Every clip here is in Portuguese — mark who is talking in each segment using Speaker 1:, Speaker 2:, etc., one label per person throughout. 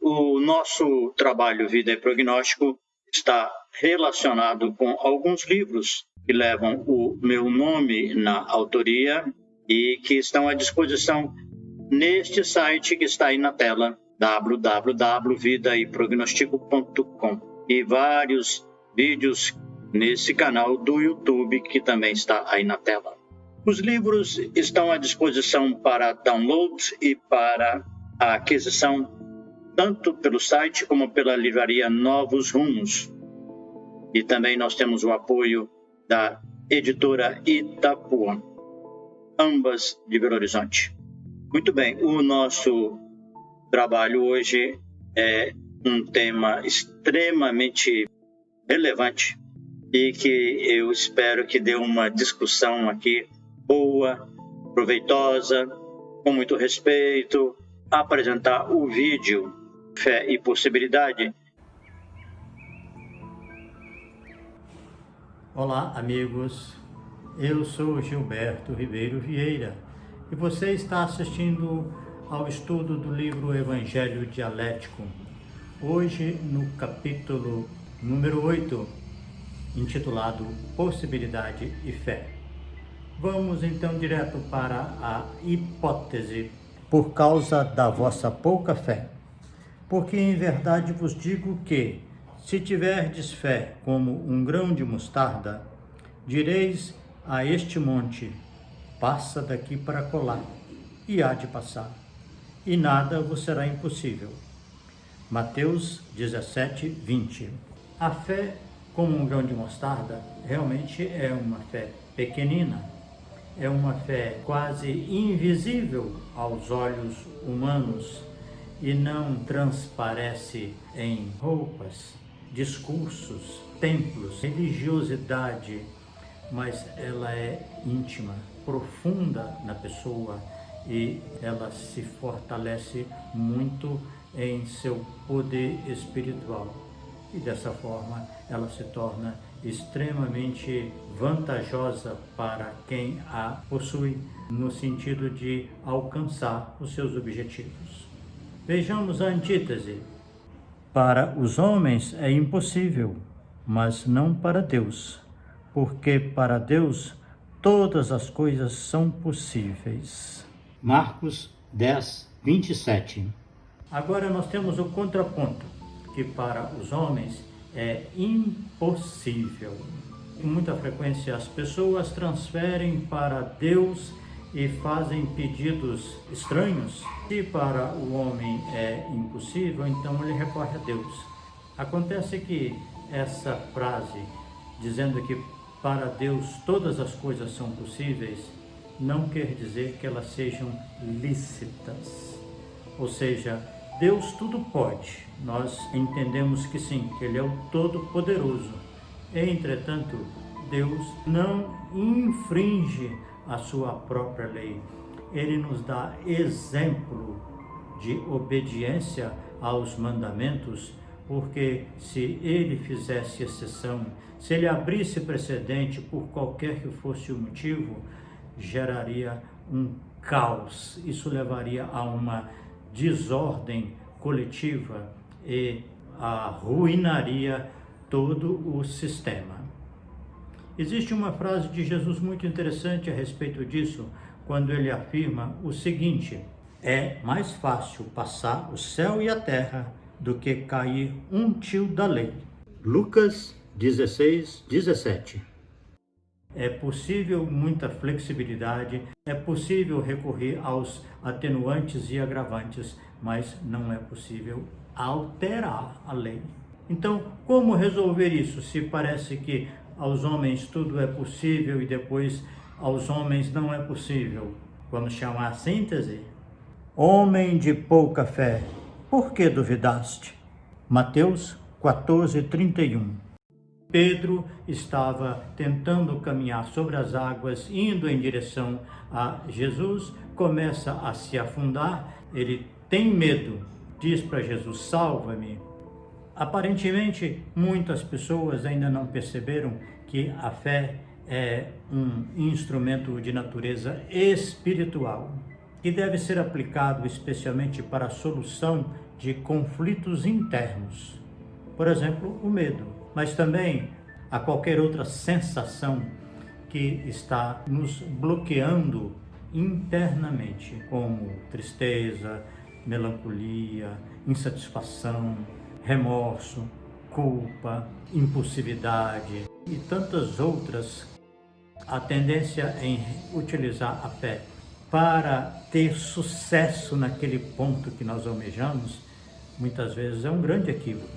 Speaker 1: O nosso trabalho Vida e Prognóstico está relacionado com alguns livros que levam o meu nome na autoria e que estão à disposição neste site que está aí na tela, www.vidaeprognostico.com, e vários vídeos nesse canal do YouTube que também está aí na tela. Os livros estão à disposição para download e para a aquisição tanto pelo site como pela livraria Novos Rumos. E também nós temos o apoio da editora Itapuã, ambas de Belo Horizonte. Muito bem, o nosso trabalho hoje é um tema extremamente relevante e que eu espero que dê uma discussão aqui boa, proveitosa, com muito respeito, apresentar o vídeo Fé e Possibilidade.
Speaker 2: Olá, amigos. Eu sou Gilberto Ribeiro Vieira e você está assistindo ao estudo do livro Evangelho Dialético. Hoje, no capítulo número 8, intitulado Possibilidade e Fé. Vamos então direto para a hipótese. Por causa da vossa pouca fé. Porque em verdade vos digo que, se tiverdes fé como um grão de mostarda, direis a este monte, passa daqui para colar, e há de passar, e nada vos será impossível. Mateus 17, 20. A fé como um grão de mostarda realmente é uma fé pequenina. É uma fé quase invisível aos olhos humanos e não transparece em roupas, discursos, templos, religiosidade, mas ela é íntima, profunda na pessoa e ela se fortalece muito em seu poder espiritual. E dessa forma ela se torna extremamente vantajosa para quem a possui, no sentido de alcançar os seus objetivos. Vejamos a antítese. Para os homens é impossível, mas não para Deus, porque para Deus todas as coisas são possíveis. Marcos 10, 27. Agora nós temos o contraponto, que para os homens é impossível. Com muita frequência as pessoas transferem para Deus e fazem pedidos estranhos. Se para o homem é impossível, então ele recorre a Deus. Acontece que essa frase, dizendo que para Deus todas as coisas são possíveis, não quer dizer que elas sejam lícitas. Ou seja, Deus tudo pode. Nós entendemos que sim, que Ele é o Todo-Poderoso. Entretanto, Deus não infringe a sua própria lei. Ele nos dá exemplo de obediência aos mandamentos, porque se Ele fizesse exceção, se Ele abrisse precedente por qualquer que fosse o motivo, geraria um caos. Isso levaria a uma desordem coletiva e arruinaria todo o sistema. Existe uma frase de Jesus muito interessante a respeito disso, quando ele afirma o seguinte: é mais fácil passar o céu e a terra do que cair um tio da lei. Lucas 16, 17. É possível muita flexibilidade, é possível recorrer aos atenuantes e agravantes, mas não é possível alterar a lei. Então, como resolver isso, se parece que aos homens tudo é possível e depois aos homens não é possível? Vamos chamar a síntese? Homem de pouca fé, por que duvidaste? Mateus 14, 31. Pedro estava tentando caminhar sobre as águas, indo em direção a Jesus, começa a se afundar, ele tem medo, diz para Jesus: salva-me. Aparentemente, muitas pessoas ainda não perceberam que a fé é um instrumento de natureza espiritual. e deve ser aplicado especialmente para a solução de conflitos internos. Por exemplo, o medo, mas também a qualquer outra sensação que está nos bloqueando internamente, como tristeza, melancolia, insatisfação, remorso, culpa, impulsividade e tantas outras. A tendência em utilizar a fé para ter sucesso naquele ponto que nós almejamos, muitas vezes é um grande equívoco,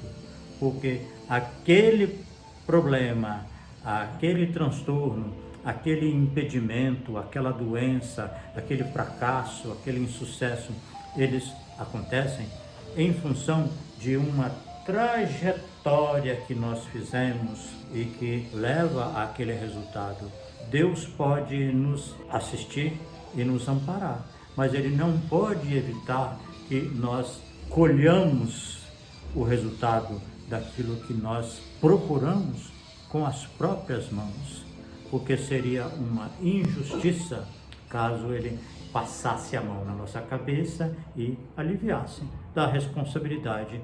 Speaker 2: porque aquele problema, aquele transtorno, aquele impedimento, aquela doença, aquele fracasso, aquele insucesso, eles acontecem em função de uma trajetória que nós fizemos e que leva àquele resultado. Deus pode nos assistir e nos amparar, mas Ele não pode evitar que nós colhamos o resultado daquilo que nós procuramos com as próprias mãos, porque seria uma injustiça caso Ele passasse a mão na nossa cabeça e aliviasse da responsabilidade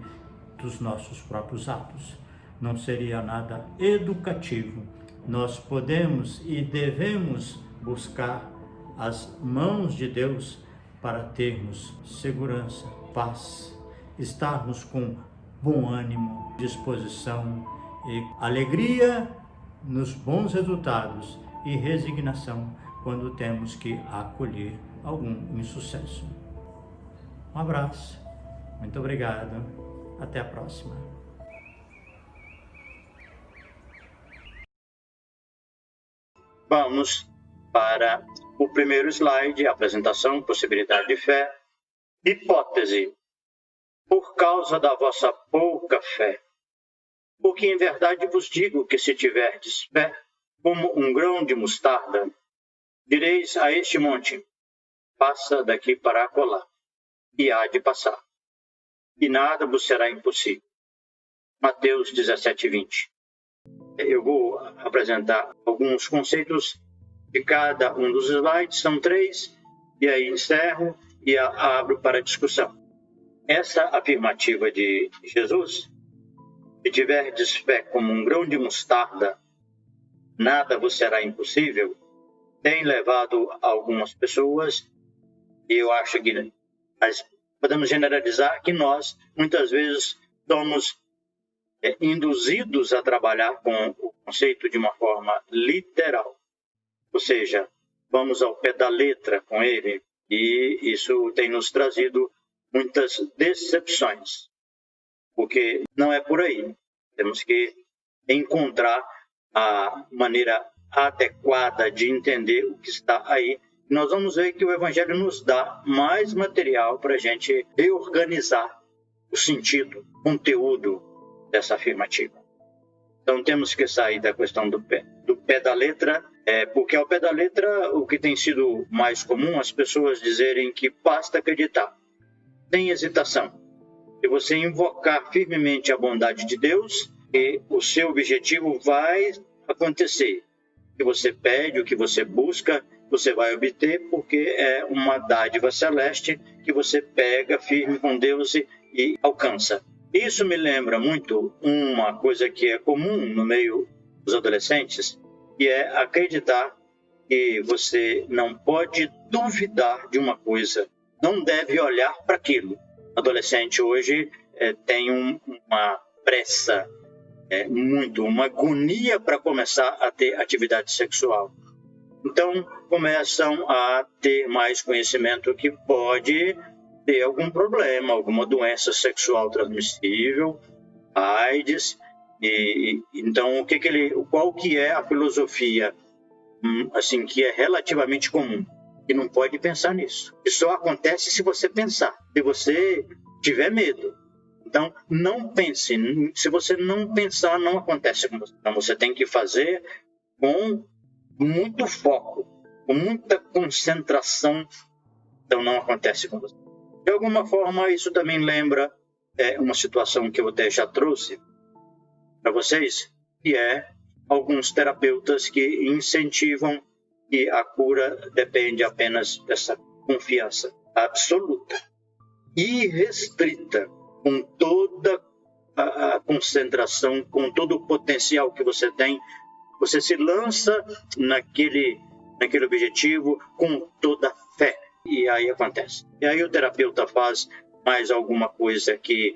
Speaker 2: dos nossos próprios atos. Não seria nada educativo. Nós podemos e devemos buscar as mãos de Deus para termos segurança, paz, estarmos com bom ânimo, disposição e alegria nos bons resultados e resignação quando temos que acolher algum insucesso. Um abraço, muito obrigado, até a próxima.
Speaker 1: Vamos para o primeiro slide, apresentação, possibilidade de fé. Hipótese: por causa da vossa pouca fé. Porque em verdade vos digo que se tiverdes fé, como um grão de mostarda, direis a este monte: passa daqui para acolá, e há de passar, e nada vos será impossível. Mateus 17:20. Eu vou apresentar alguns conceitos de cada um dos slides, são 3, e aí encerro e abro para discussão. Essa afirmativa de Jesus: se tiverdes fé como um grão de mostarda, nada vos será impossível, tem levado algumas pessoas, e eu acho que podemos generalizar que nós, muitas vezes, somos induzidos a trabalhar com o conceito de uma forma literal. Ou seja, vamos ao pé da letra com ele, e isso tem nos trazido muitas decepções, porque não é por aí. Temos que encontrar a maneira adequada de entender o que está aí. Nós vamos ver que o Evangelho nos dá mais material para a gente reorganizar o sentido, o conteúdo dessa afirmativa. Então temos que sair da questão do pé da letra, porque ao pé da letra o que tem sido mais comum, as pessoas dizerem que basta acreditar, sem hesitação. Se você invocar firmemente a bondade de Deus, e o seu objetivo vai acontecer. O que você pede, o que você busca, você vai obter, porque é uma dádiva celeste que você pega firme com Deus e alcança. Isso me lembra muito uma coisa que é comum no meio dos adolescentes, que é acreditar que você não pode duvidar de uma coisa, não deve olhar para aquilo. O adolescente hoje tem uma pressa, uma agonia para começar a ter atividade sexual. Então, começam a ter mais conhecimento que pode ter algum problema, alguma doença sexual transmissível, AIDS. Então, qual que é a filosofia assim, que é relativamente comum? Que não pode pensar nisso. E só acontece se você pensar, se você tiver medo. Então, não pense. Se você não pensar, não acontece com você. Então, você tem que fazer com muito foco, com muita concentração. Então, não acontece com você. De alguma forma, isso também lembra uma situação que eu até já trouxe para vocês, que é alguns terapeutas que incentivam que a cura depende apenas dessa confiança absoluta, irrestrita, com toda a concentração, com todo o potencial que você tem, você se lança naquele objetivo com toda a fé. E aí acontece. E aí o terapeuta faz mais alguma coisa que,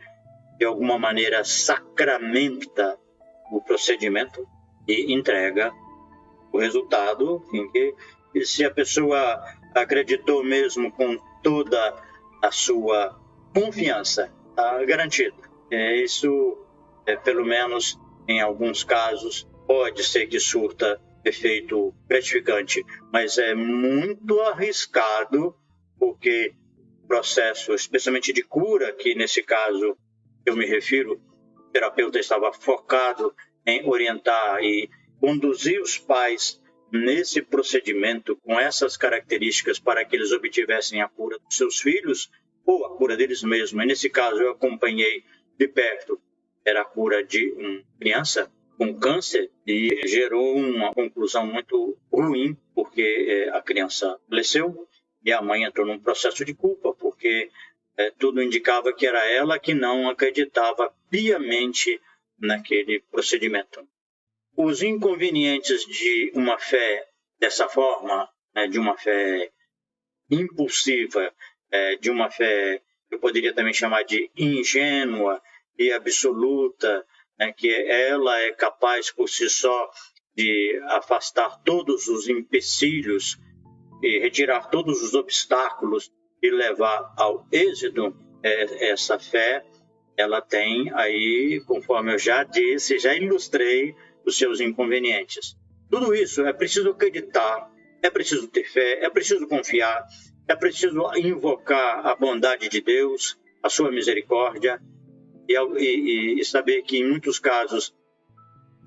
Speaker 1: de alguma maneira, sacramenta o procedimento e entrega o resultado, em que, se a pessoa acreditou mesmo com toda a sua confiança, está garantida. Isso, pelo menos em alguns casos, pode ser que surta efeito gratificante, mas é muito arriscado, porque o processo, especialmente de cura, que nesse caso eu me refiro, o terapeuta estava focado em orientar e conduzir os pais nesse procedimento com essas características para que eles obtivessem a cura dos seus filhos ou a cura deles mesmos. E nesse caso eu acompanhei de perto, era a cura de uma criança com câncer e gerou uma conclusão muito ruim, porque a criança faleceu e a mãe entrou num processo de culpa, porque tudo indicava que era ela que não acreditava piamente naquele procedimento. Os inconvenientes de uma fé dessa forma, de uma fé impulsiva, de uma fé que eu poderia também chamar de ingênua e absoluta, que ela é capaz por si só de afastar todos os empecilhos e retirar todos os obstáculos e levar ao êxito. Essa fé, ela tem aí, conforme eu já disse, já ilustrei, os seus inconvenientes. Tudo isso é preciso acreditar, é preciso ter fé, é preciso confiar, é preciso invocar a bondade de Deus, a sua misericórdia, e saber que, em muitos casos,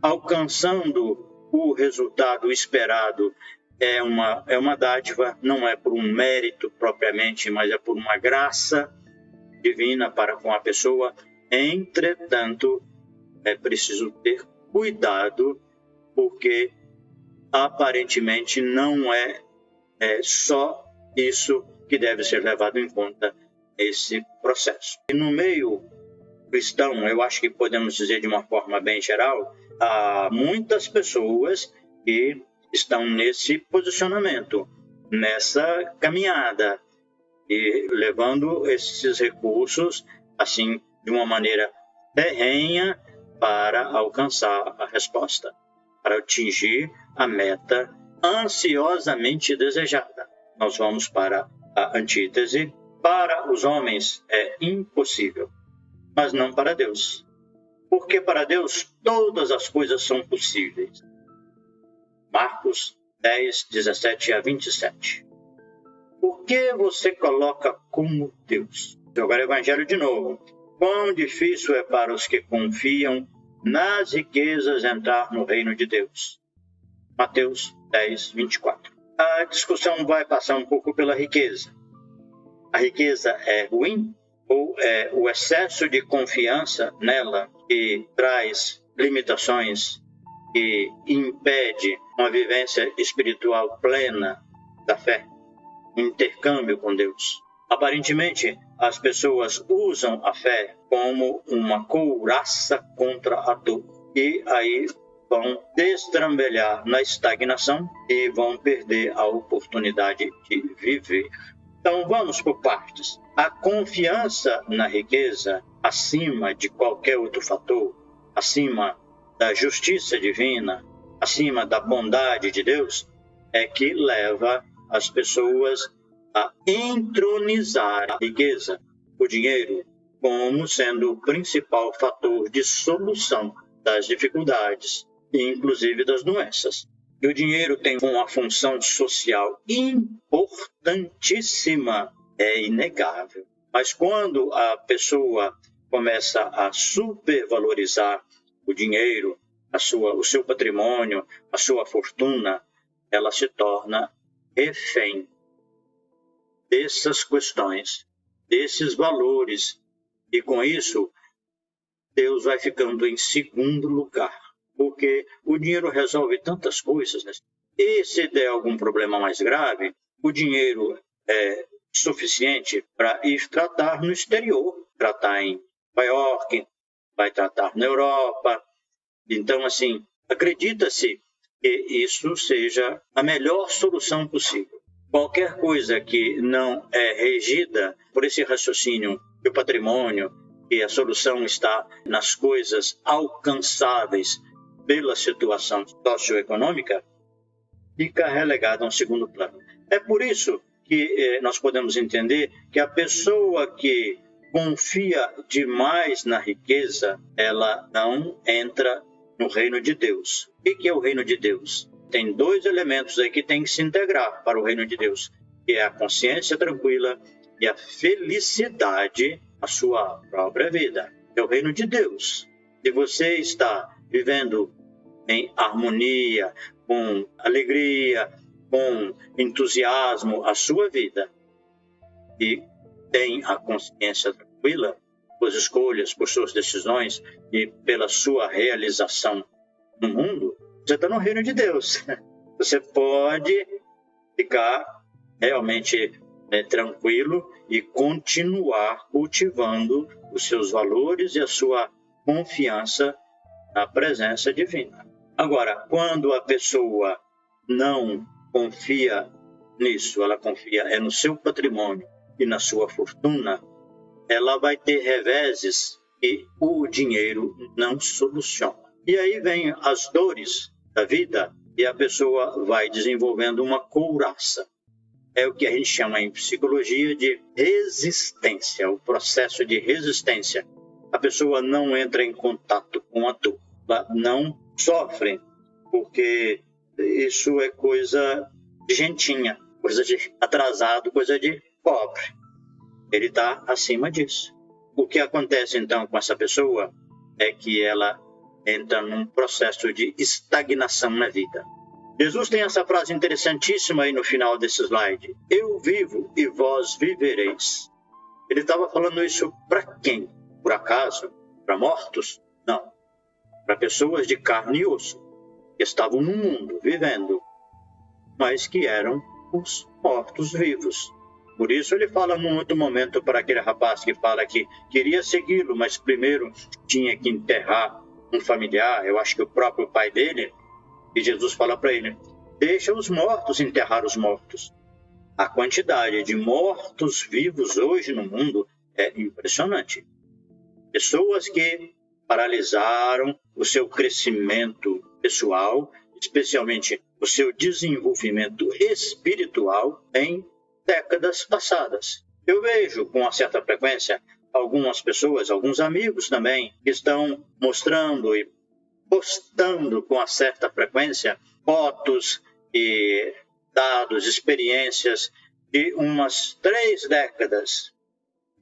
Speaker 1: alcançando o resultado esperado é uma dádiva, não é por um mérito propriamente, mas é por uma graça divina para com a pessoa. Entretanto, é preciso ter cuidado, porque aparentemente não é só isso que deve ser levado em conta nesse processo. E no meio cristão, eu acho que podemos dizer de uma forma bem geral, há muitas pessoas que estão nesse posicionamento, nessa caminhada, e levando esses recursos, assim, de uma maneira ferrenha, para alcançar a resposta, para atingir a meta ansiosamente desejada. Nós vamos para a antítese. Para os homens é impossível, mas não para Deus. Porque para Deus todas as coisas são possíveis. Marcos 10, 17 a 27. Por que você coloca como Deus? Agora Evangelho de novo. Quão difícil é para os que confiam nas riquezas entrar no reino de Deus. Mateus 10, 24. A discussão vai passar um pouco pela riqueza. A riqueza é ruim ou é o excesso de confiança nela que traz limitações e impede uma vivência espiritual plena da fé, intercâmbio com Deus? Aparentemente, as pessoas usam a fé como uma couraça contra a dor. E aí vão destrambelhar na estagnação e vão perder a oportunidade de viver. Então, vamos por partes. A confiança na riqueza, acima de qualquer outro fator, acima da justiça divina, acima da bondade de Deus, é que leva as pessoas a entronizar a riqueza, o dinheiro, como sendo o principal fator de solução das dificuldades, inclusive das doenças. E o dinheiro tem uma função social importantíssima, é inegável. Mas quando a pessoa começa a supervalorizar o dinheiro, o seu patrimônio, a sua fortuna, ela se torna refém dessas questões, desses valores. E com isso, Deus vai ficando em segundo lugar. Porque o dinheiro resolve tantas coisas, né? E se der algum problema mais grave, o dinheiro suficiente para ir tratar no exterior, tratar em Nova York, vai tratar na Europa. Então, assim, acredita-se que isso seja a melhor solução possível. Qualquer coisa que não é regida por esse raciocínio do patrimônio, que a solução está nas coisas alcançáveis pela situação socioeconômica, fica relegada a um segundo plano. É por isso que nós podemos entender que a pessoa que confia demais na riqueza, ela não entra no reino de Deus. O que é o reino de Deus? Tem dois elementos aí que têm que se integrar para o reino de Deus, que é a consciência tranquila e a felicidade na sua própria vida. É o reino de Deus. Se você está vivendo em harmonia, com alegria, com entusiasmo a sua vida e tem a consciência tranquila por suas escolhas, por suas decisões e pela sua realização no mundo, você está no reino de Deus. Você pode ficar realmente tranquilo e continuar cultivando os seus valores e a sua confiança na presença divina. Agora, quando a pessoa não confia nisso, ela confia no seu patrimônio e na sua fortuna, ela vai ter reveses que o dinheiro não soluciona. E aí vem as dores da vida e a pessoa vai desenvolvendo uma couraça. É o que a gente chama em psicologia de resistência, o processo de resistência. A pessoa não entra em contato com a dor, ela não sofre, porque isso é coisa de gentinha, coisa de atrasado, coisa de pobre. Ele está acima disso. O que acontece então com essa pessoa é que ela entra num processo de estagnação na vida. Jesus tem essa frase interessantíssima aí no final desse slide. Eu vivo e vós vivereis. Ele estava falando isso para quem? Por acaso? Para mortos? Não. Para pessoas de carne e osso, que estavam no mundo, vivendo, mas que eram os mortos-vivos. Por isso ele fala num outro momento para aquele rapaz que fala que queria segui-lo, mas primeiro tinha que enterrar um familiar, eu acho que o próprio pai dele, e Jesus fala para ele, deixa os mortos enterrar os mortos. A quantidade de mortos-vivos hoje no mundo é impressionante. Pessoas que paralisaram o seu crescimento pessoal, especialmente o seu desenvolvimento espiritual em décadas passadas. Eu vejo com uma certa frequência algumas pessoas, alguns amigos também, que estão mostrando e postando com uma certa frequência fotos e dados, experiências de umas 3 décadas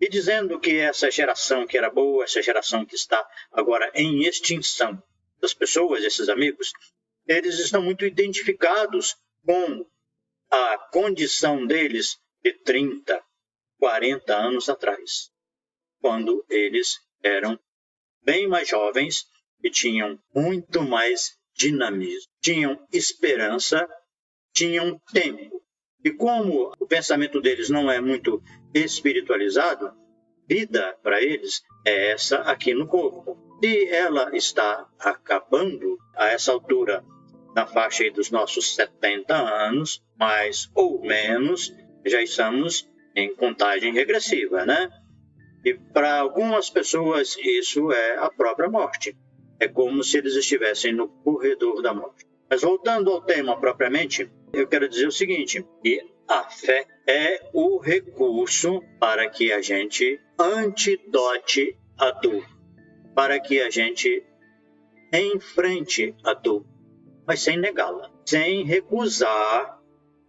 Speaker 1: e dizendo que essa geração que era boa, essa geração que está agora em extinção. As pessoas, esses amigos, eles estão muito identificados com a condição deles de 30, 40 anos atrás, quando eles eram bem mais jovens e tinham muito mais dinamismo, tinham esperança, tinham tempo. E como o pensamento deles não é muito espiritualizado, vida para eles é essa aqui no corpo. E ela está acabando a essa altura, na faixa aí dos nossos 70 anos, mais ou menos, já estamos em contagem regressiva, né? E para algumas pessoas isso é a própria morte. É como se eles estivessem no corredor da morte. Mas voltando ao tema propriamente, eu quero dizer o seguinte, que a fé é o recurso para que a gente antidote a dor, para que a gente enfrente a dor, mas sem negá-la, sem recusar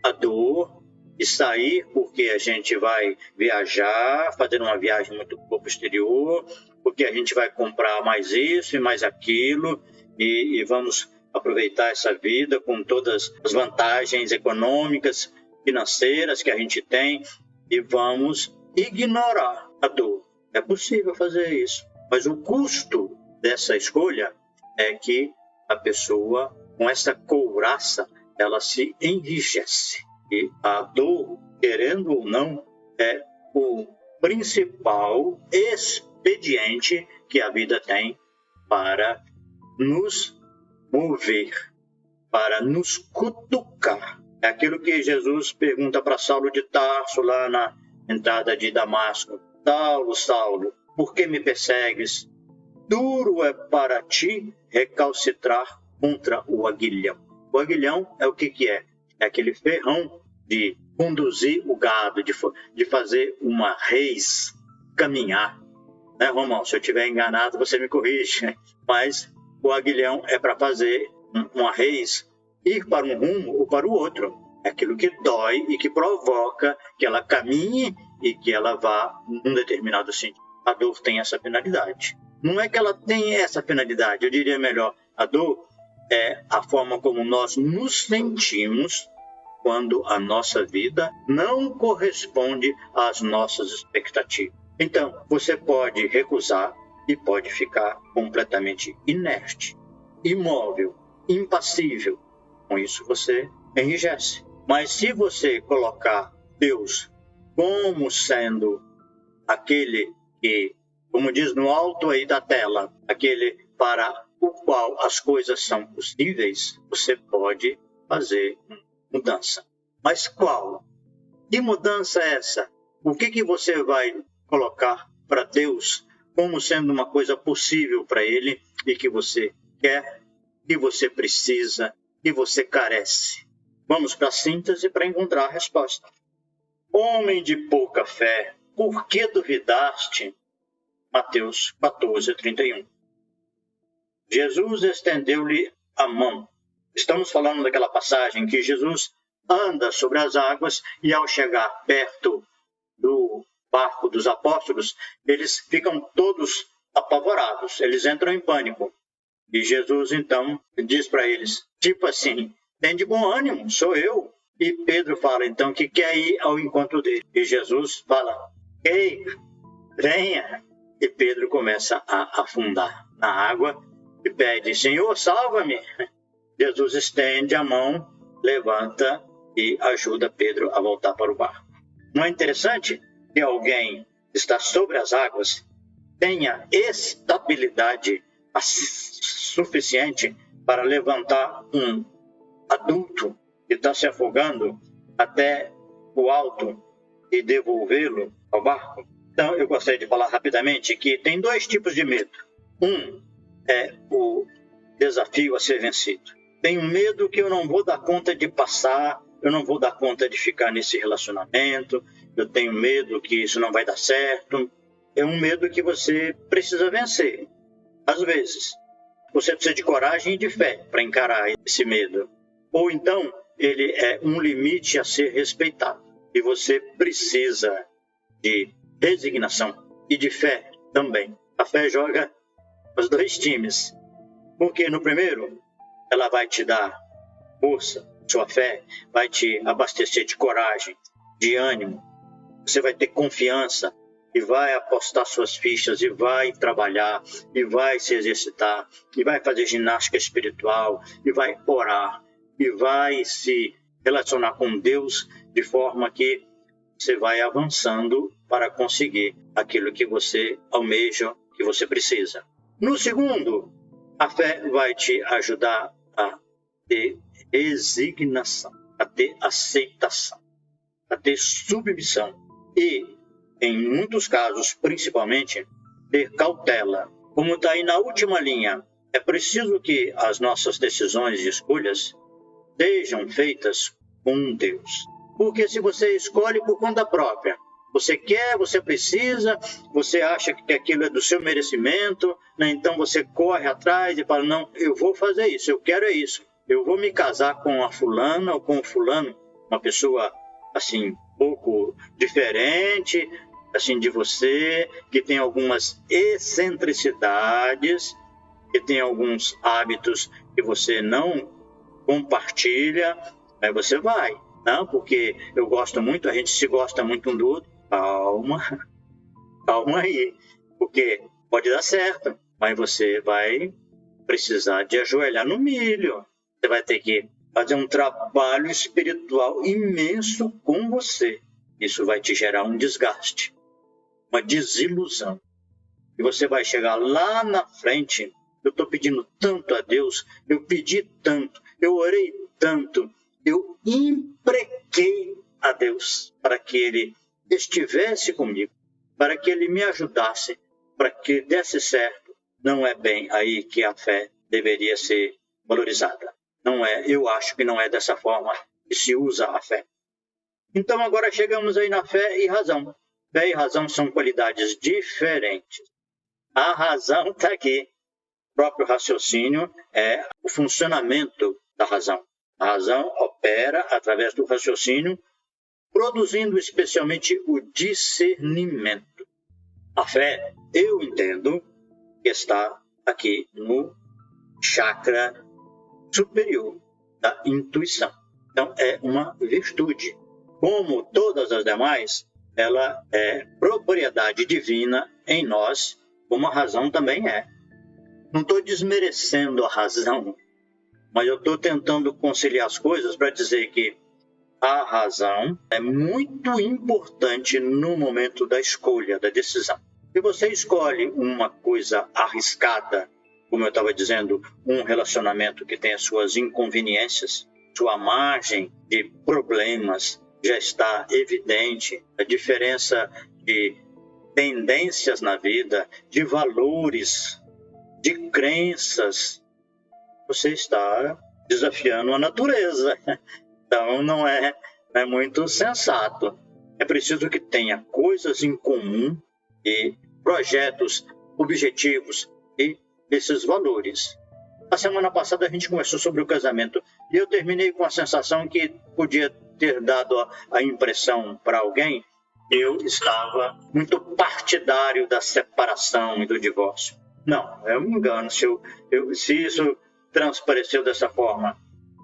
Speaker 1: a dor e sair porque a gente vai viajar, fazer uma viagem muito pouco exterior, porque a gente vai comprar mais isso e mais aquilo e vamos aproveitar essa vida com todas as vantagens econômicas, financeiras que a gente tem e vamos ignorar a dor. É possível fazer isso, mas o custo dessa escolha é que a pessoa, com essa couraça, ela se enrijece. E a dor querendo ou não, é o principal expediente que a vida tem para nos mover, para nos cutucar. É aquilo que Jesus pergunta para Saulo de Tarso, lá na entrada de Damasco. Saulo, Saulo, por que me persegues? Duro é para ti recalcitrar contra o aguilhão. O aguilhão é o que é? É aquele ferrão de conduzir o gado, de fazer uma reis caminhar. Né, Romão? Se eu estiver enganado, você me corrige. Mas o aguilhão é para fazer uma reis ir para um rumo ou para o outro. É aquilo que dói e que provoca que ela caminhe e que ela vá num determinado sentido. A dor tem essa finalidade. Não é que ela tem essa finalidade, eu diria melhor, a dor é a forma como nós nos sentimos quando a nossa vida não corresponde às nossas expectativas. Então, você pode recusar e pode ficar completamente inerte, imóvel, impassível. Com isso você enrijece. Mas se você colocar Deus como sendo aquele que, como diz no alto aí da tela, aquele para o qual as coisas são possíveis, você pode fazer mudança. Mas qual? Que mudança é essa? O que você vai colocar para Deus como sendo uma coisa possível para Ele e que você quer, que você precisa, que você carece? Vamos para a síntese para encontrar a resposta. Homem de pouca fé, por que duvidaste? Mateus 14:31. Jesus estendeu-lhe a mão. Estamos falando daquela passagem que Jesus anda sobre as águas e ao chegar perto do barco dos apóstolos, eles ficam todos apavorados, eles entram em pânico. E Jesus então diz para eles, tipo assim, tem de bom ânimo, sou eu. E Pedro fala então que quer ir ao encontro dele. E Jesus fala, ei, venha. E Pedro começa a afundar na água e pede, Senhor, salva-me. Jesus estende a mão, levanta e ajuda Pedro a voltar para o barco. Não é interessante que alguém que está sobre as águas tenha estabilidade suficiente para levantar um adulto que está se afogando até o alto e devolvê-lo ao barco? Então, eu gostaria de falar rapidamente que tem dois tipos de medo. Um é o desafio a ser vencido. Tenho medo que eu não vou dar conta de passar, eu não vou dar conta de ficar nesse relacionamento, eu tenho medo que isso não vai dar certo. É um medo que você precisa vencer. Às vezes, você precisa de coragem e de fé para encarar esse medo. Ou então, ele é um limite a ser respeitado. E você precisa de resignação e de fé também. A fé joga os dois times. Porque no primeiro, ela vai te dar força, sua fé vai te abastecer de coragem, de ânimo. Você vai ter confiança e vai apostar suas fichas e vai trabalhar e vai se exercitar e vai fazer ginástica espiritual e vai orar e vai se relacionar com Deus de forma que você vai avançando para conseguir aquilo que você almeja, que você precisa. No segundo, a fé vai te ajudar a ter resignação, a ter aceitação, a ter submissão e, em muitos casos, principalmente, ter cautela. Como está aí na última linha, é preciso que as nossas decisões e escolhas sejam feitas com Deus. Porque se você escolhe por conta própria, você quer, você precisa, você acha que aquilo é do seu merecimento, né? Então você corre atrás e fala, não, eu vou fazer isso, eu quero é isso. Eu vou me casar com a fulana ou com o fulano, uma pessoa assim, pouco diferente, assim, de você, que tem algumas excentricidades, que tem alguns hábitos que você não compartilha, aí você vai. Não, porque eu gosto muito, a gente se gosta muito um do outro. Calma aí, porque pode dar certo, mas você vai precisar de ajoelhar no milho. Você vai ter que fazer um trabalho espiritual imenso com você. isso vai te gerar um desgaste, uma desilusão. E você vai chegar lá na frente, eu estou pedindo tanto a Deus, eu pedi tanto, eu orei tanto, eu imprequei a Deus para que Ele estivesse comigo, para que Ele me ajudasse, para que desse certo. Não é bem aí que a fé deveria ser valorizada. Não é, eu acho que não é dessa forma que se usa a fé. Então agora chegamos aí na fé e razão. Fé e razão são qualidades diferentes. A razão está aqui. O próprio raciocínio é o funcionamento da razão. A razão opera através do raciocínio, produzindo especialmente o discernimento. A fé, eu entendo, que está aqui no chakra superior da intuição. Então, é uma virtude. Como todas as demais, ela é propriedade divina em nós, como a razão também é. Não estou desmerecendo a razão, mas eu estou tentando conciliar as coisas para dizer que a razão é muito importante no momento da escolha, da decisão. Se você escolhe uma coisa arriscada, como eu estava dizendo, um relacionamento que tem as suas inconveniências, sua margem de problemas já está evidente, a diferença de tendências na vida, de valores, de crenças, você está desafiando a natureza. Então não é muito sensato. É preciso que tenha coisas em comum e projetos, objetivos e esses valores. A semana passada a gente conversou sobre o casamento e eu terminei com a sensação que podia ter dado a impressão para alguém que eu estava muito partidário da separação e do divórcio. Não, é um engano se isso transpareceu dessa forma.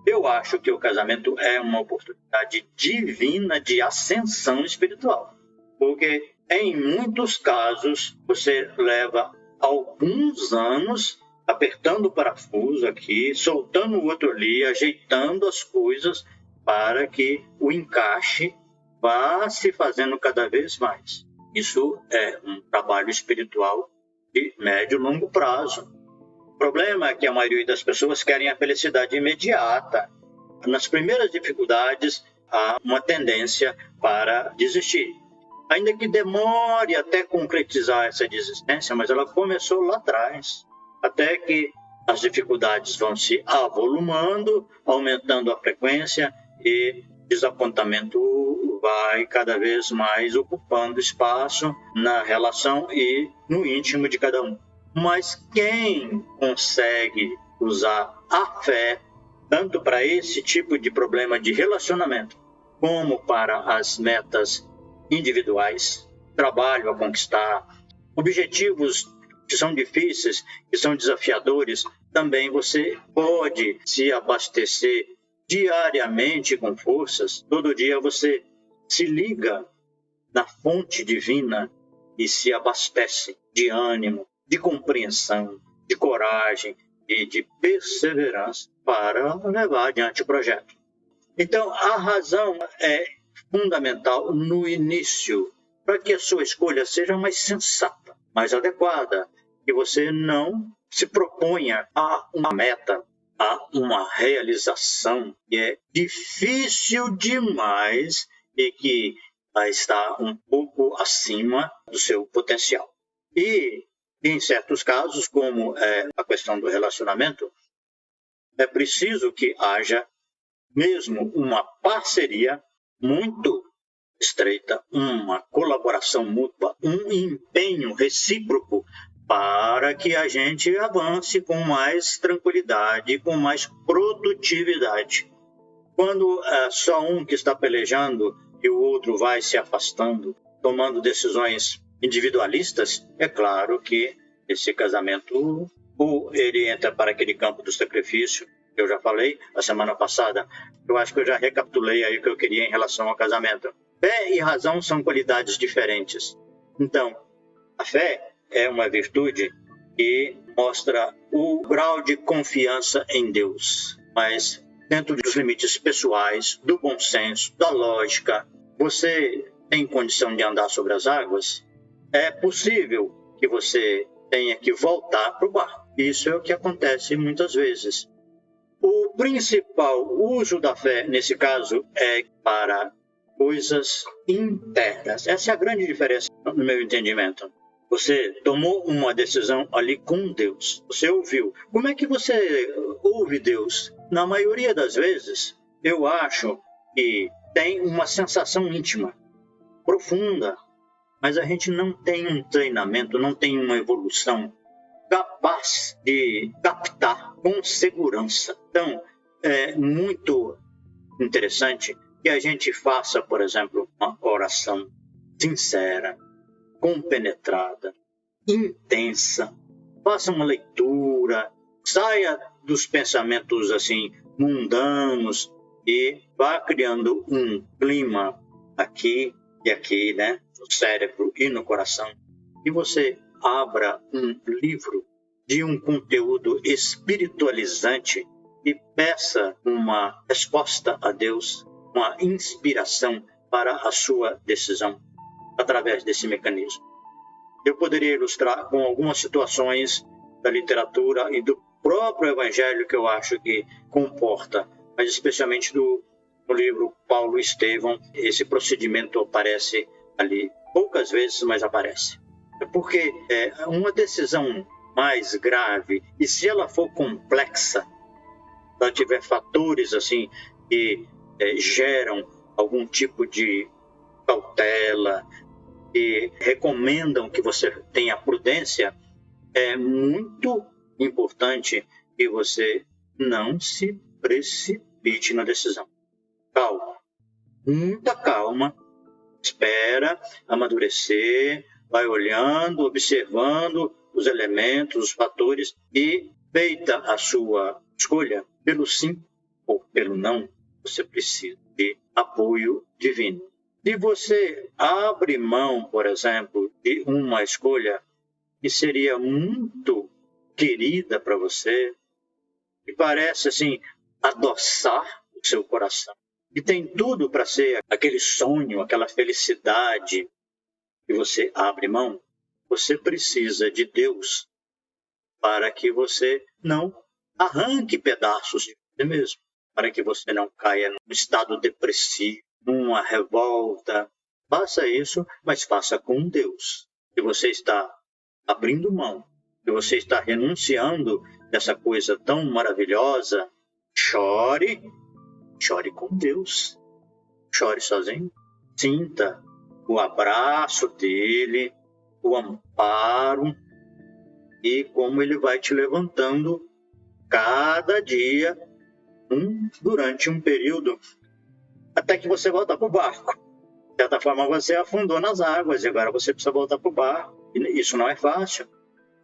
Speaker 1: Eu acho que o casamento é uma oportunidade divina de ascensão espiritual, porque em muitos casos você leva alguns anos apertando o parafuso aqui, soltando o outro ali, ajeitando as coisas para que o encaixe vá se fazendo cada vez mais. Isso é um trabalho espiritual de médio e longo prazo. O problema é que a maioria das pessoas querem a felicidade imediata. Nas primeiras dificuldades, há uma tendência para desistir. Ainda que demore até concretizar essa desistência, mas ela começou lá atrás. Até que as dificuldades vão se avolumando, aumentando a frequência e desapontamento vai cada vez mais ocupando espaço na relação e no íntimo de cada um. Mas quem consegue usar a fé tanto para esse tipo de problema de relacionamento como para as metas individuais, trabalho a conquistar, objetivos que são difíceis, que são desafiadores, também você pode se abastecer diariamente com forças. Todo dia você se liga na fonte divina e se abastece de ânimo, de compreensão, de coragem e de perseverança para levar adiante o projeto. Então, a razão é fundamental no início para que a sua escolha seja mais sensata, mais adequada, que você não se proponha a uma meta, a uma realização que é difícil demais e que está um pouco acima do seu potencial. E, em certos casos, como é a questão do relacionamento, é preciso que haja mesmo uma parceria muito estreita, uma colaboração mútua, um empenho recíproco para que a gente avance com mais tranquilidade, com mais produtividade. Quando é só um que está pelejando e o outro vai se afastando, tomando decisões individualistas, é claro que esse casamento, ou ele entra para aquele campo do sacrifício, que eu já falei a semana passada. Eu acho que eu já recapitulei aí o que eu queria em relação ao casamento. Fé e razão são qualidades diferentes. Então, a fé é uma virtude que mostra o grau de confiança em Deus, mas dentro dos limites pessoais, do bom senso, da lógica. Você tem condição de andar sobre as águas, é possível que você tenha que voltar para o barco. Isso é o que acontece muitas vezes. O principal uso da fé, nesse caso, é para coisas internas. Essa é a grande diferença no meu entendimento. Você tomou uma decisão ali com Deus. Você ouviu. Como é que você ouve Deus? Na maioria das vezes, eu acho que tem uma sensação íntima, profunda, mas a gente não tem um treinamento, não tem uma evolução capaz de captar com segurança. Então, é muito interessante que a gente faça, por exemplo, uma oração sincera, compenetrada, intensa. Faça uma leitura, saia dos pensamentos assim mundanos e vá criando um clima aqui e aqui, né, no cérebro e no coração. E você abra um livro de um conteúdo espiritualizante e peça uma resposta a Deus, uma inspiração para a sua decisão através desse mecanismo. Eu poderia ilustrar com algumas situações da literatura e do próprio Evangelho que eu acho que comporta, mas especialmente no livro Paulo e Estevão, esse procedimento aparece ali poucas vezes, mas aparece. Porque é uma decisão mais grave, e se ela for complexa, se ela tiver fatores assim que geram algum tipo de cautela e recomendam que você tenha prudência, é muito importante que você não se precipite na decisão. Calma, muita calma, espera amadurecer, vai olhando, observando os elementos, os fatores e feita a sua escolha pelo sim ou pelo não, você precisa de apoio divino. Se você abre mão, por exemplo, de uma escolha que seria muito querida para você, e parece assim adoçar o seu coração, e tem tudo para ser aquele sonho, aquela felicidade, e você abre mão, você precisa de Deus para que você não arranque pedaços de você mesmo, para que você não caia num estado depressivo, numa revolta. Faça isso, mas faça com Deus. Se você está abrindo mão, se você está renunciando dessa coisa tão maravilhosa, chore com Deus. Chore sozinho. Sinta o abraço dele, o amparo e como ele vai te levantando cada dia, durante um período, até que você volta para o barco. De certa forma, você afundou nas águas e agora você precisa voltar para o barco. E isso não é fácil.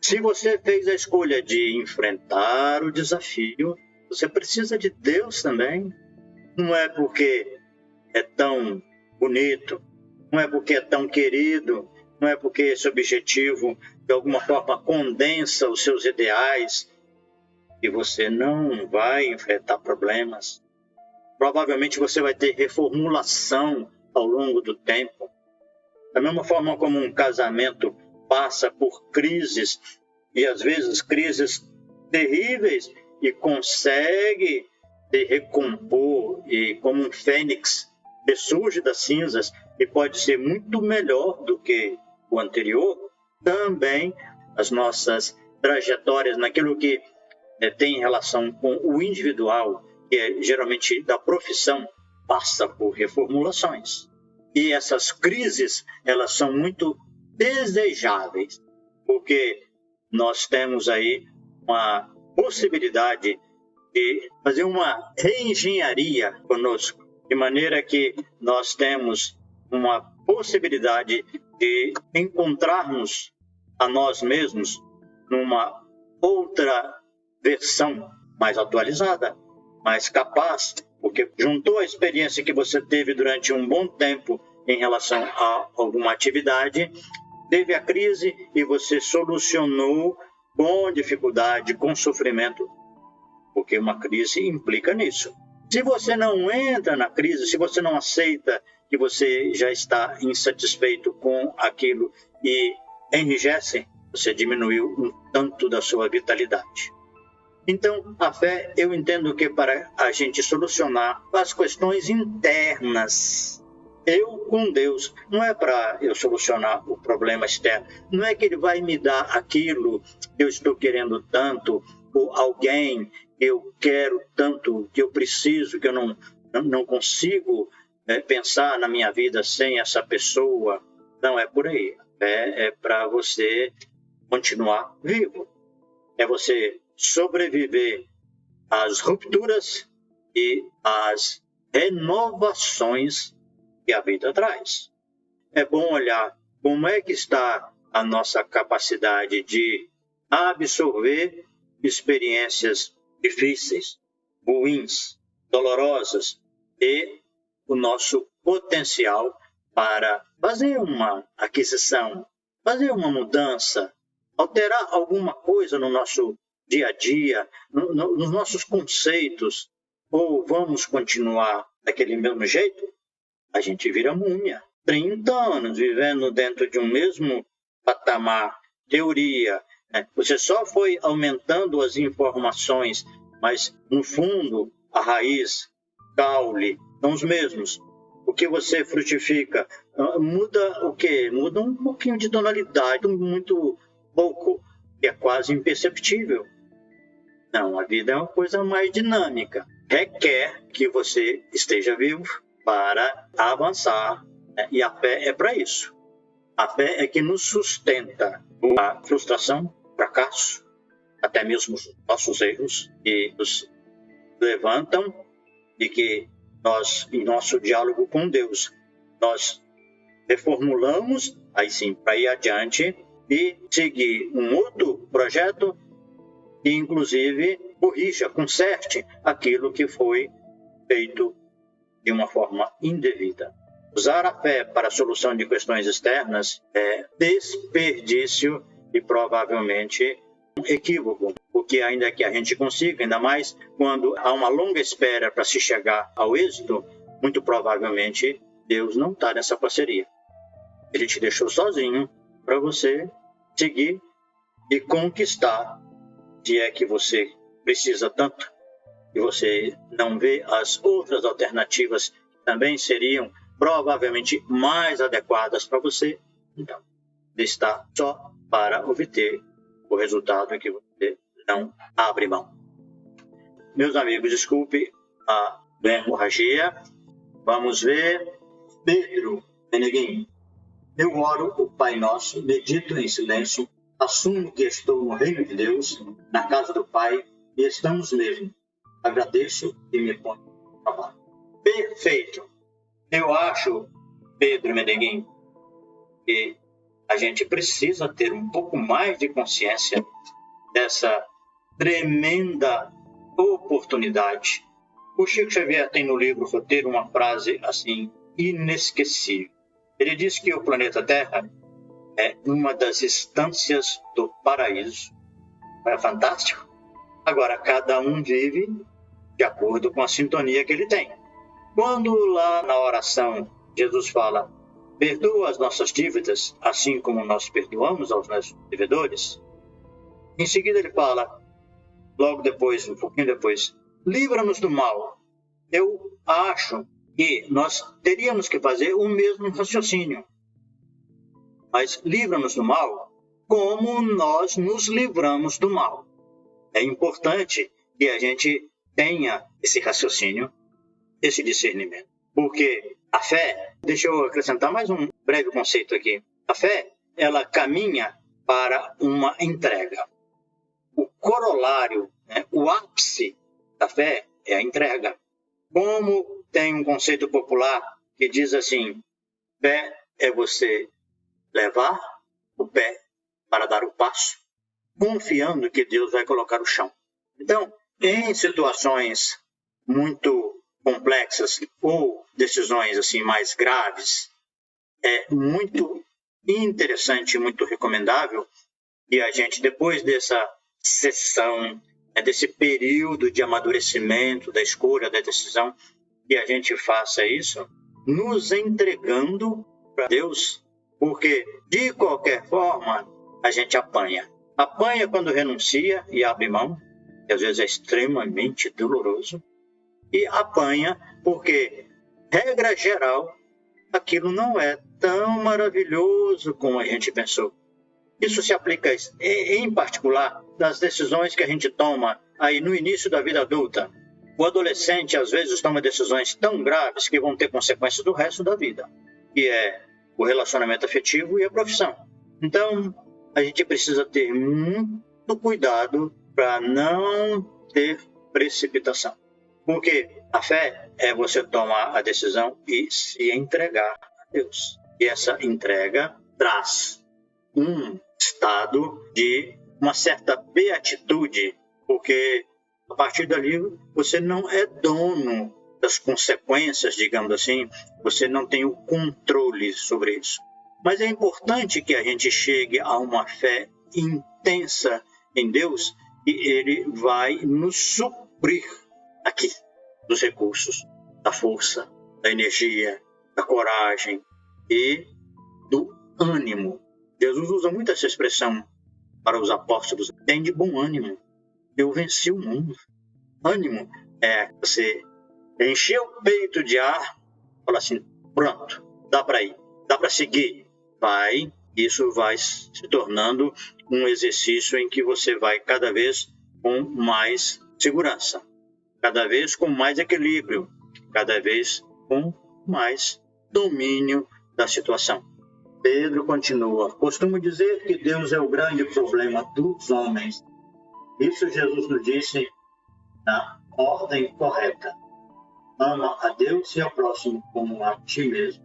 Speaker 1: Se você fez a escolha de enfrentar o desafio, você precisa de Deus também. Não é porque é tão bonito, não é porque é tão querido, não é porque esse objetivo, de alguma forma, condensa os seus ideais e você não vai enfrentar problemas. Provavelmente você vai ter reformulação ao longo do tempo. Da mesma forma como um casamento passa por crises, e às vezes crises terríveis, e consegue se recompor, e como um fênix ressurge das cinzas, e pode ser muito melhor do que o anterior, também as nossas trajetórias naquilo que tem relação com o individual, que é geralmente da profissão, passa por reformulações. E essas crises, elas são muito desejáveis, porque nós temos aí uma possibilidade de fazer uma reengenharia conosco, de maneira que nós temos uma possibilidade de encontrarmos a nós mesmos numa outra versão mais atualizada, mais capaz, porque juntou a experiência que você teve durante um bom tempo em relação a alguma atividade, teve a crise e você solucionou com dificuldade, com sofrimento, porque uma crise implica nisso. Se você não entra na crise, se você não aceita que você já está insatisfeito com aquilo e enrijece, você diminuiu um tanto da sua vitalidade. Então, a fé, eu entendo que para a gente solucionar as questões internas, eu com Deus, não é para eu solucionar o problema externo, não é que Ele vai me dar aquilo que eu estou querendo tanto, ou alguém que eu quero tanto, que eu preciso, que eu não consigo pensar na minha vida sem essa pessoa. Não é por aí. É para você continuar vivo. É você sobreviver às rupturas e às renovações que a vida traz. É bom olhar como é que está a nossa capacidade de absorver experiências difíceis, ruins, dolorosas e o nosso potencial para fazer uma aquisição, fazer uma mudança, alterar alguma coisa no nosso dia a dia, nos nossos conceitos, ou vamos continuar daquele mesmo jeito? A gente vira múmia. 30 anos vivendo dentro de um mesmo patamar, teoria. Você só foi aumentando as informações, mas, no fundo, a raiz, caule, são os mesmos. O que você frutifica muda o quê? Muda um pouquinho de tonalidade, muito pouco, que é quase imperceptível. Não, a vida é uma coisa mais dinâmica. Requer que você esteja vivo para avançar. E a fé é para isso. A fé é que nos sustenta. A frustração, fracasso, até mesmo os nossos erros, que nos levantam e que nós, em nosso diálogo com Deus, nós reformulamos, aí sim, para ir adiante e seguir um outro projeto que, inclusive, corrija, conserte aquilo que foi feito de uma forma indevida. Usar a fé para a solução de questões externas é desperdício e provavelmente um equívoco, porque ainda que a gente consiga, ainda mais quando há uma longa espera para se chegar ao êxito, muito provavelmente Deus não está nessa parceria. Ele te deixou sozinho para você seguir e conquistar, se é que você precisa tanto, e você não vê as outras alternativas que também seriam provavelmente mais adequadas para você, então, está só para obter o resultado que você não abre mão. Meus amigos, desculpe a hemorragia. Vamos ver. Pedro Meneguin. Eu oro o Pai Nosso, medito em silêncio, assumo que estou no reino de Deus, na casa do Pai, e estamos mesmo. Agradeço e me ponho no trabalho. Perfeito. Eu acho, Pedro Meneguin, que a gente precisa ter um pouco mais de consciência dessa tremenda oportunidade. O Chico Xavier tem no livro Roteiro uma frase assim inesquecível. Ele diz que o planeta Terra é uma das instâncias do paraíso. É fantástico. Agora, cada um vive de acordo com a sintonia que ele tem. Quando lá na oração Jesus fala, perdoa as nossas dívidas, assim como nós perdoamos aos nossos devedores, em seguida ele fala, logo depois, um pouquinho depois, livra-nos do mal. Eu acho que nós teríamos que fazer o mesmo raciocínio. Mas livra-nos do mal como nós nos livramos do mal. É importante que a gente tenha esse raciocínio, esse discernimento. Porque a fé, deixa eu acrescentar mais um breve conceito aqui. A fé, ela caminha para uma entrega. O corolário, o ápice da fé é a entrega. Como tem um conceito popular que diz assim, fé é você levar o pé para dar o passo, confiando que Deus vai colocar o chão. Então, em situações muito complexas ou decisões assim mais graves, é muito interessante, muito recomendável que a gente, depois dessa sessão, desse período de amadurecimento, da escolha, da decisão, que a gente faça isso nos entregando para Deus, porque de qualquer forma a gente apanha. Apanha quando renuncia e abre mão, que às vezes é extremamente doloroso, e apanha porque, regra geral, aquilo não é tão maravilhoso como a gente pensou. Isso se aplica, em particular, nas decisões que a gente toma aí no início da vida adulta. O adolescente, às vezes, toma decisões tão graves que vão ter consequências do resto da vida, que é o relacionamento afetivo e a profissão. Então, a gente precisa ter muito cuidado para não ter precipitação. Porque a fé é você tomar a decisão e se entregar a Deus. E essa entrega traz um estado de uma certa beatitude, porque a partir dali você não é dono das consequências, digamos assim, você não tem o controle sobre isso. Mas é importante que a gente chegue a uma fé intensa em Deus e Ele vai nos suprir aqui dos recursos, da força, da energia, da coragem e do ânimo. Jesus usa muito essa expressão para os apóstolos. Tem de bom ânimo. Eu venci o mundo. Ânimo é você encher o peito de ar, falar assim, pronto, dá para ir, dá para seguir. Isso vai se tornando um exercício em que você vai cada vez com mais segurança, cada vez com mais equilíbrio, cada vez com mais domínio da situação. Pedro continua, costumo dizer que Deus é o grande problema dos homens. Isso Jesus nos disse na ordem correta. Ama a Deus e ao próximo como a ti mesmo.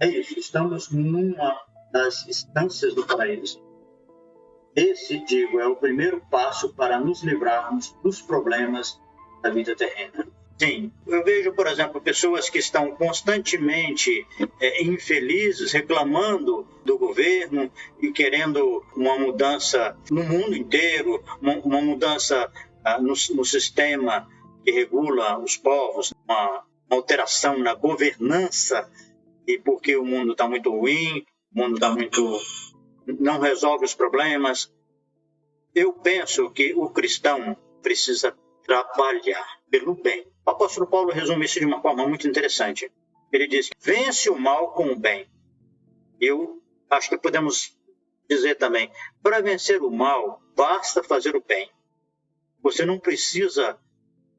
Speaker 1: É isso, estamos numa das instâncias do paraíso. Esse, digo, é o primeiro passo para nos livrarmos dos problemas da vida terrena. Sim, eu vejo, por exemplo, pessoas que estão constantemente infelizes, reclamando do governo e querendo uma mudança no mundo inteiro, uma mudança no sistema que regula os povos, uma alteração na governança, e porque o mundo está muito ruim, o mundo está muito... não resolve os problemas. Eu penso que o cristão precisa trabalhar pelo bem. O apóstolo Paulo resume isso de uma forma muito interessante. Ele diz, vence o mal com o bem. Eu acho que podemos dizer também, para vencer o mal, basta fazer o bem. Você não precisa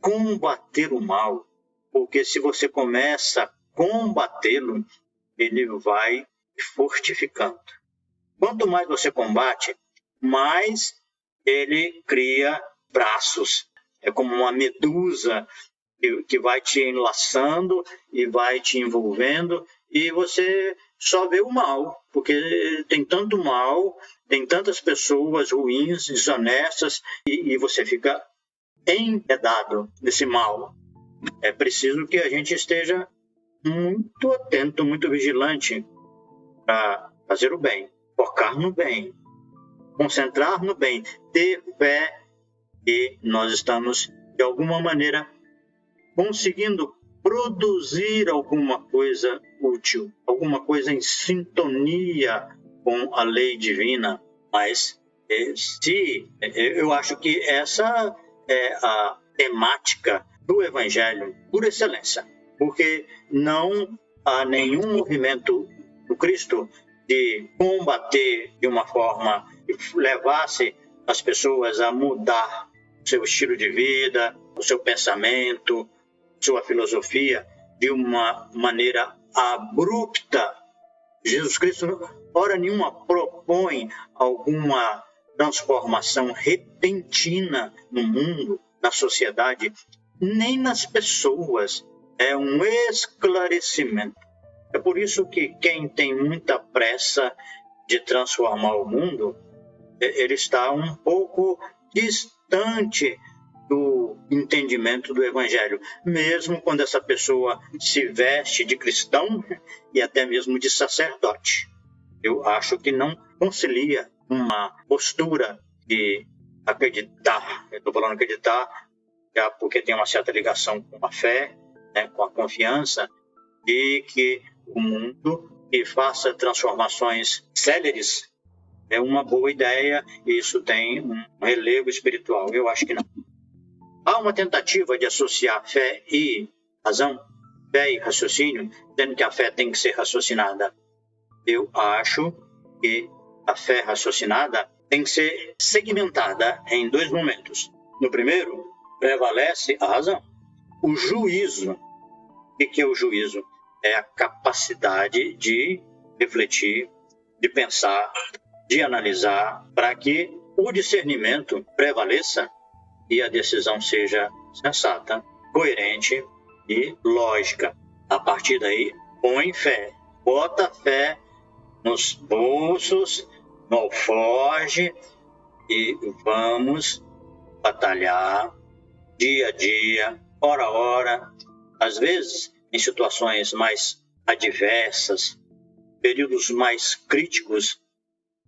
Speaker 1: combater o mal, porque se você começa a combatê-lo, ele vai fortificando. Quanto mais você combate, mais ele cria braços. É como uma medusa que vai te enlaçando e vai te envolvendo e você só vê o mal, porque tem tanto mal, tem tantas pessoas ruins, desonestas e você fica enredado nesse mal. É preciso que a gente esteja muito atento, muito vigilante para fazer o bem, focar no bem, concentrar no bem, ter fé que nós estamos, de alguma maneira, conseguindo produzir alguma coisa útil, alguma coisa em sintonia com a lei divina. Mas eu acho que essa é a temática do Evangelho por excelência, porque não há nenhum movimento do Cristo de combater de uma forma que levasse as pessoas a mudar o seu estilo de vida, o seu pensamento, sua filosofia de uma maneira abrupta. Jesus Cristo, hora nenhuma, propõe alguma transformação repentina no mundo, na sociedade, nem nas pessoas. É um esclarecimento. É por isso que quem tem muita pressa de transformar o mundo, ele está um pouco distante do entendimento do Evangelho, mesmo quando essa pessoa se veste de cristão e até mesmo de sacerdote. Eu acho que não concilia uma postura de acreditar. Eu estou falando acreditar já porque tem uma certa ligação com a fé, né, com a confiança, de que o mundo que faça transformações céleres é uma boa ideia, e isso tem um relevo espiritual. Eu acho que não. Há uma tentativa de associar fé e razão, fé e raciocínio, dizendo que a fé tem que ser raciocinada. Eu acho que a fé raciocinada tem que ser segmentada em 2 momentos. No primeiro, prevalece a razão. O juízo. O que é o juízo? É a capacidade de refletir, de pensar, de analisar, para que o discernimento prevaleça e a decisão seja sensata, coerente e lógica. A partir daí, põe fé, bota fé nos bolsos, no alforge, e vamos batalhar dia a dia, hora a hora, às vezes em situações mais adversas, períodos mais críticos.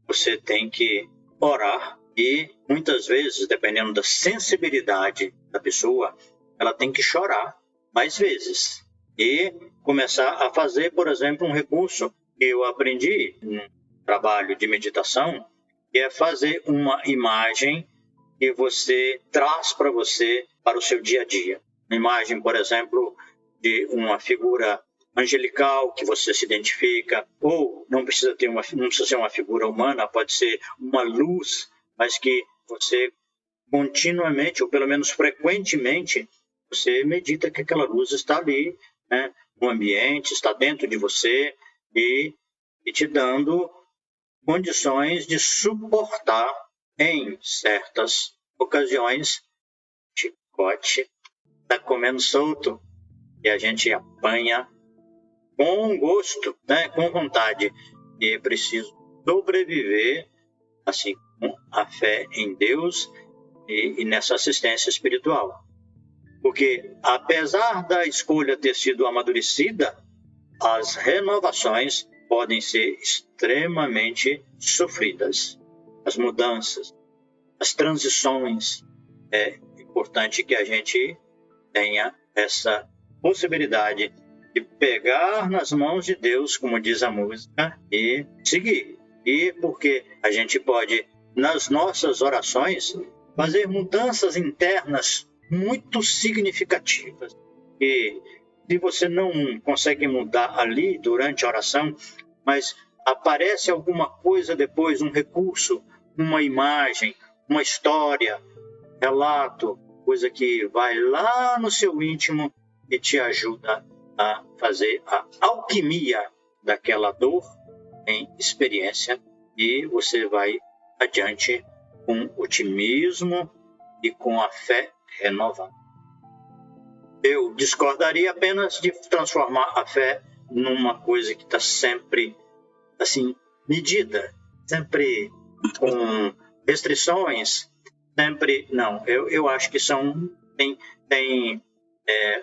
Speaker 1: Você tem que orar e, muitas vezes, dependendo da sensibilidade da pessoa, ela tem que chorar mais vezes e começar a fazer, por exemplo, um recurso que eu aprendi no trabalho de meditação, que é fazer uma imagem que você traz para você, para o seu dia a dia. Uma imagem, por exemplo, de uma figura angelical que você se identifica, ou não precisa ser uma figura humana, pode ser uma luz, mas que você continuamente, ou pelo menos frequentemente, você medita que aquela luz está ali, né, no ambiente, está dentro de você e te dando condições de suportar em certas ocasiões. Chicote está comendo solto e a gente apanha com gosto, né, com vontade. E é preciso sobreviver assim, com a fé em Deus e nessa assistência espiritual. Porque, apesar da escolha ter sido amadurecida, as renovações podem ser extremamente sofridas. As mudanças, as transições. É importante que a gente tenha essa possibilidade de pegar nas mãos de Deus, como diz a música, e seguir. E porque a gente pode, nas nossas orações, fazer mudanças internas muito significativas. E se você não consegue mudar ali durante a oração, mas aparece alguma coisa depois, um recurso, uma imagem, uma história, relato, coisa que vai lá no seu íntimo e te ajuda a fazer a alquimia daquela dor em experiência, e você vai adiante com otimismo e com a fé renovada. Eu discordaria apenas de transformar a fé numa coisa que está sempre assim medida, sempre com restrições, sempre não. Eu acho que tem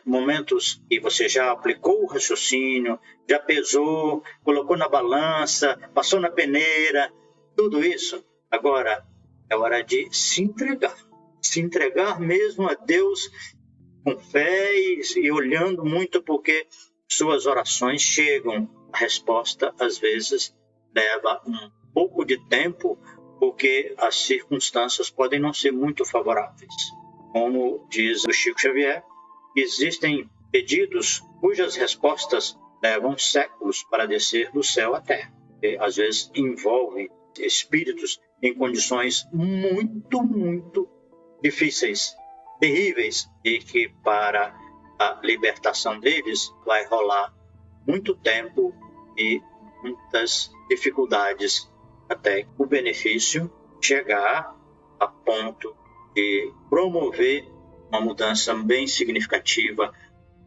Speaker 1: momentos que você já aplicou o raciocínio, já pesou, colocou na balança, passou na peneira, tudo isso. Agora é hora de se entregar mesmo a Deus com fé e olhando muito, porque suas orações chegam. A resposta, às vezes, leva um pouco de tempo, porque as circunstâncias podem não ser muito favoráveis. Como diz o Chico Xavier, existem pedidos cujas respostas levam séculos para descer do céu à terra. E, às vezes, envolvem espíritos em condições muito, muito difíceis, terríveis, e que para a libertação deles vai rolar muito tempo e muitas dificuldades até o benefício chegar a ponto de promover uma mudança bem significativa,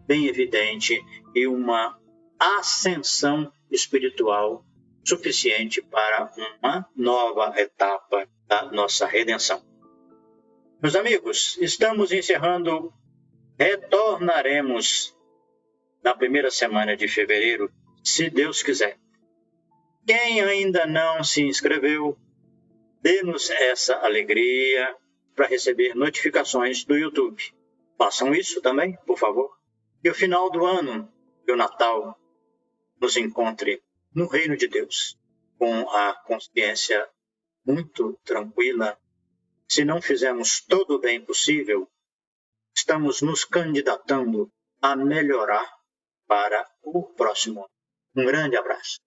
Speaker 1: bem evidente, e uma ascensão espiritual suficiente para uma nova etapa da nossa redenção. Meus amigos, estamos encerrando. Retornaremos na primeira semana de fevereiro, se Deus quiser. Quem ainda não se inscreveu, dê-nos essa alegria para receber notificações do YouTube. Façam isso também, por favor. E o final do ano que o Natal nos encontre no reino de Deus, com a consciência muito tranquila. Se não fizermos todo o bem possível, estamos nos candidatando a melhorar para o próximo ano. Um grande abraço.